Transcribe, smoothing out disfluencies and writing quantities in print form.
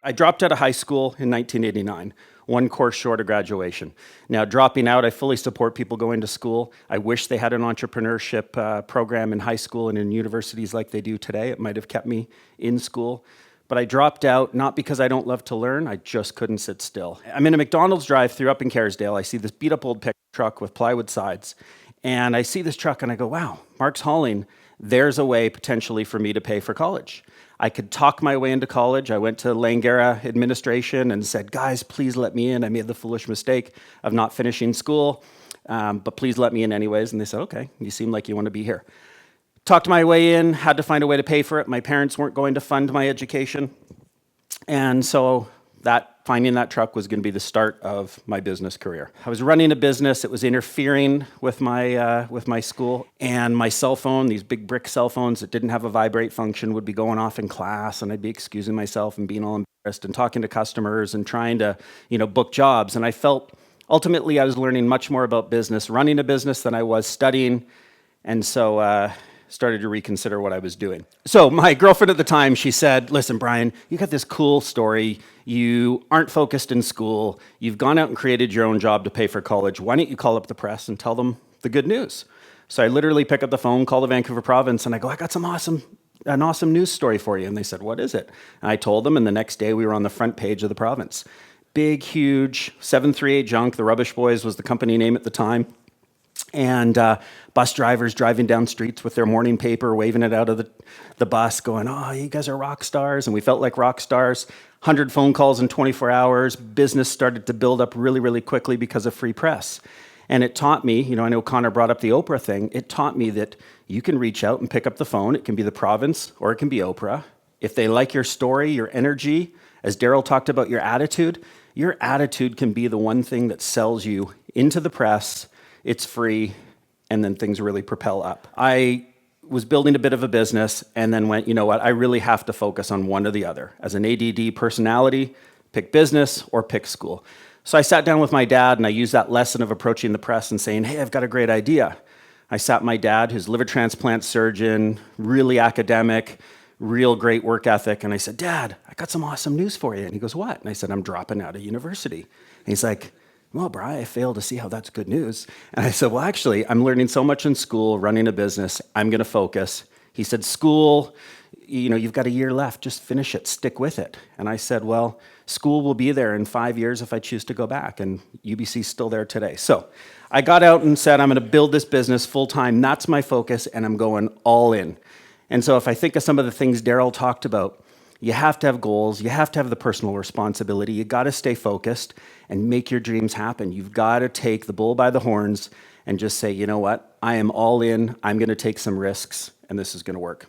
I dropped out of high school in 1989, one course short of graduation. Now, dropping out, I fully support people going to school. I wish they had an entrepreneurship program in high school and in universities like they do today. It might have kept me in school. But I dropped out not because I don't love to learn, I just couldn't sit still. I'm in a McDonald's drive-thru up in Kerrisdale. I see this beat-up old pickup truck with plywood sides. And I see this truck and I go, wow, Mark's hauling. There's a way potentially for me to pay for college. I could talk my way into college. I went to Langara administration and said, guys, please let me in. I made the foolish mistake of not finishing school, but please let me in anyways. And they said, okay, you seem like you want to be here. Talked my way in, had to find a way to pay for it. My parents weren't going to fund my education. And so finding that truck was going to be the start of my business career. I was running a business. It was interfering with my school, and my cell phone, these big brick cell phones that didn't have a vibrate function, would be going off in class, and I'd be excusing myself and being all embarrassed and talking to customers and trying to, book jobs. And I felt ultimately I was learning much more about business, running a business, than I was studying, and so started to reconsider what I was doing. So my girlfriend at the time, she said, listen, Brian, you got this cool story. You aren't focused in school. You've gone out and created your own job to pay for college. Why don't you call up the press and tell them the good news? So I literally pick up the phone, call the Vancouver province, and I go, I got an awesome news story for you. And they said, what is it? And I told them, and the next day we were on the front page of the province. Big, huge 738 Junk, the Rubbish Boys was the company name at the time. And bus drivers driving down streets with their morning paper, waving it out of the bus, going, oh, you guys are rock stars. And we felt like rock stars. 100 phone calls in 24 hours. Business started to build up really, really quickly because of free press. And it taught me, I know Connor brought up the Oprah thing. It taught me that you can reach out and pick up the phone. It can be the province or it can be Oprah. If they like your story, your energy, as Daryl talked about, your attitude can be the one thing that sells you into the press. It's free, and then things really propel up. I was building a bit of a business and then went, you know what, I really have to focus on one or the other. As an ADD personality, pick business or pick school. So I sat down with my dad and I used that lesson of approaching the press and saying, hey, I've got a great idea. I sat my dad, who's a liver transplant surgeon, really academic, real great work ethic, and I said, Dad, I got some awesome news for you. And he goes, what? And I said, I'm dropping out of university. And he's like, well, Brian, I failed to see how that's good news. And I said, well, actually, I'm learning so much in school, running a business, I'm going to focus. He said, school, you've got a year left, just finish it, stick with it. And I said, well, school will be there in 5 years if I choose to go back, and UBC's still there today. So I got out and said, I'm going to build this business full time. That's my focus, and I'm going all in. And so if I think of some of the things Daryl talked about, you have to have goals. You have to have the personal responsibility. You got to stay focused and make your dreams happen. You've got to take the bull by the horns and just say, you know what? I am all in. I'm going to take some risks, and this is going to work.